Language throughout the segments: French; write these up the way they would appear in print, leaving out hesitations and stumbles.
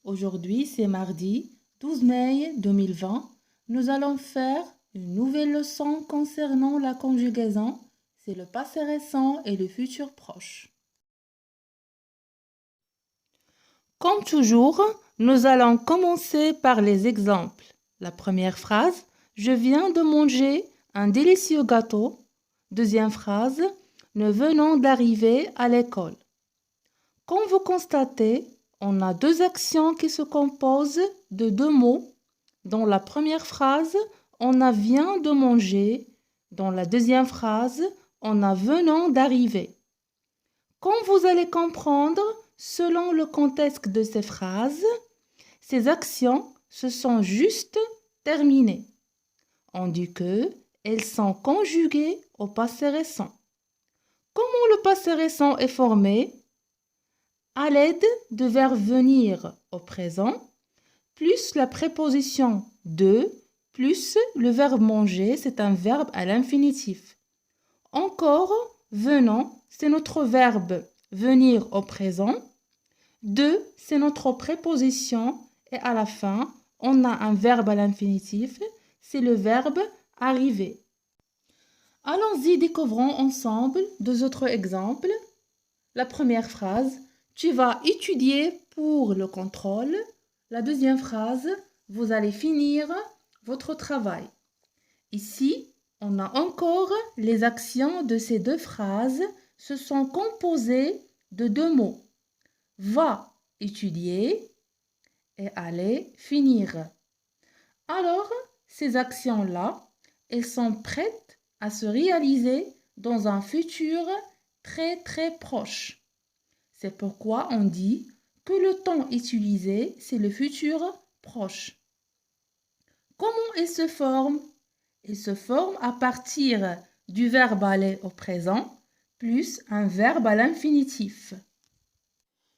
Aujourd'hui, c'est mardi 12 mai 2020. Nous allons faire une nouvelle leçon concernant la conjugaison. C'est le passé récent et le futur proche. Comme toujours, nous allons commencer par les exemples. La première phrase, je viens de manger un délicieux gâteau. Deuxième phrase, nous venons d'arriver à l'école. Comme vous constatez, on a deux actions qui se composent de deux mots. Dans la première phrase, on a vient de manger. Dans la deuxième phrase, on a venant d'arriver. Comme vous allez comprendre, selon le contexte de ces phrases, ces actions se sont juste terminées. On dit que elles sont conjuguées au passé récent. Comment le passé récent est formé? À l'aide de verbes venir au présent, plus la préposition de, plus le verbe manger, c'est un verbe à l'infinitif. Encore, venant, c'est notre verbe venir au présent. De, c'est notre préposition. Et à la fin, on a un verbe à l'infinitif, c'est le verbe arriver. Allons-y, découvrons ensemble deux autres exemples. La première phrase, tu vas étudier pour le contrôle. La deuxième phrase, vous allez finir votre travail. Ici, on a encore les actions de ces deux phrases. Ce sont composées de deux mots. Va étudier et aller finir. Alors, ces actions-là, elles sont prêtes à se réaliser dans un futur très proche. C'est pourquoi on dit que le temps utilisé, c'est le futur proche. Comment il se forme? Il se forme à partir du verbe aller au présent plus un verbe à l'infinitif.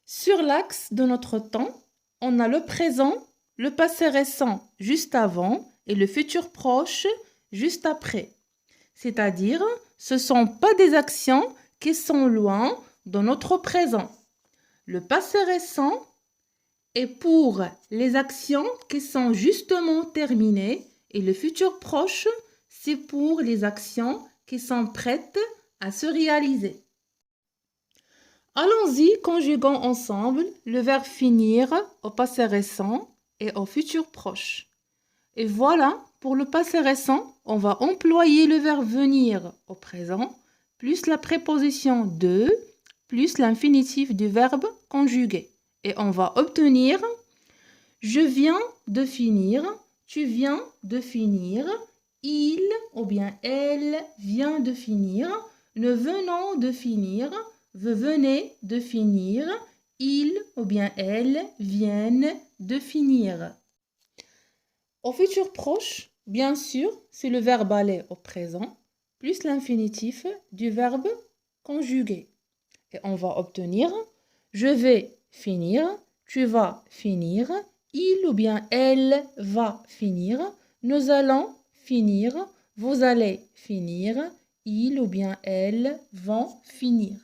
Sur l'axe de notre temps, on a le présent, le passé récent juste avant et le futur proche juste après. C'est-à-dire, ce ne sont pas des actions qui sont loin dans notre présent. Le passé récent est pour les actions qui sont justement terminées et le futur proche, c'est pour les actions qui sont prêtes à se réaliser. Allons-y, conjuguons ensemble le verbe finir au passé récent et au futur proche. Et voilà, pour le passé récent, on va employer le verbe venir au présent, plus la préposition de, plus l'infinitif du verbe conjugué. Et on va obtenir je viens de finir, tu viens de finir, il ou bien elle vient de finir, nous venons de finir, vous venez de finir, il ou bien elle viennent de finir. Au futur proche, bien sûr, c'est le verbe aller au présent, plus l'infinitif du verbe conjugué. Et on va obtenir je vais finir, tu vas finir, il ou bien elle va finir, nous allons finir, vous allez finir, il ou bien elles vont finir.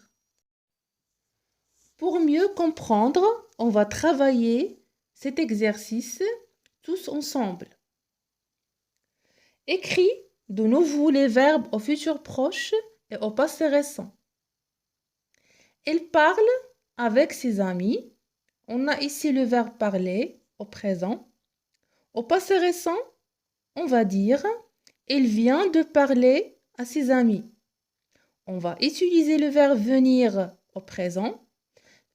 Pour mieux comprendre, on va travailler cet exercice tous ensemble. Écris de nouveau les verbes au futur proche et au passé récent. Elle parle avec ses amis. On a ici le verbe parler au présent. Au passé récent, on va dire elle vient de parler à ses amis. On va utiliser le verbe venir au présent,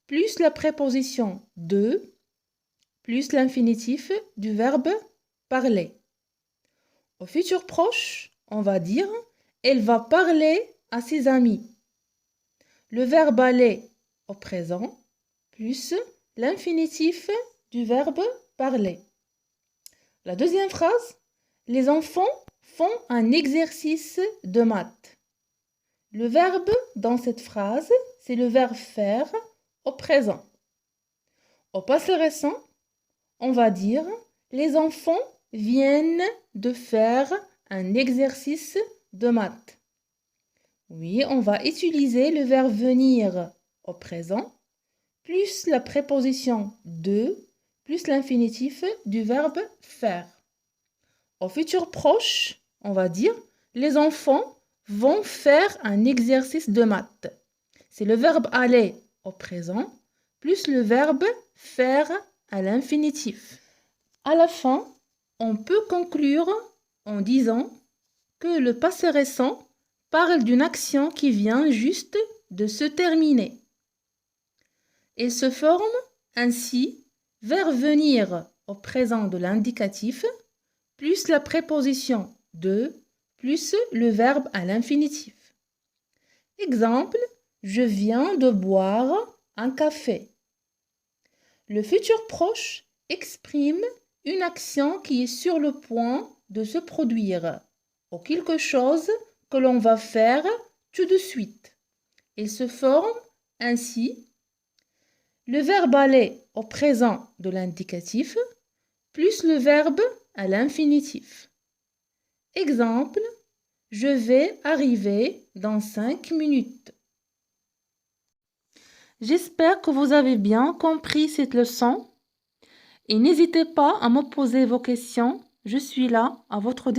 plus la préposition de, plus l'infinitif du verbe parler. Au futur proche, on va dire elle va parler à ses amis. Le verbe aller au présent, plus l'infinitif du verbe parler. La deuxième phrase, les enfants font un exercice de maths. Le verbe dans cette phrase, c'est le verbe faire au présent. Au passé récent, on va dire les enfants viennent de faire un exercice de maths. Oui, on va utiliser le verbe venir au présent, plus la préposition de, plus l'infinitif du verbe faire. Au futur proche, on va dire, les enfants vont faire un exercice de maths. C'est le verbe aller au présent, plus le verbe faire à l'infinitif. À la fin, on peut conclure en disant que le passé récent parle d'une action qui vient juste de se terminer. Il se forme ainsi vers venir au présent de l'indicatif, plus la préposition de, plus le verbe à l'infinitif. Exemple, je viens de boire un café. Le futur proche exprime une action qui est sur le point de se produire ou quelque chose que l'on va faire tout de suite. Il se forme ainsi le verbe aller au présent de l'indicatif plus le verbe à l'infinitif. Exemple, je vais arriver dans 5 minutes. J'espère que vous avez bien compris cette leçon et n'hésitez pas à me poser vos questions. Je suis là à votre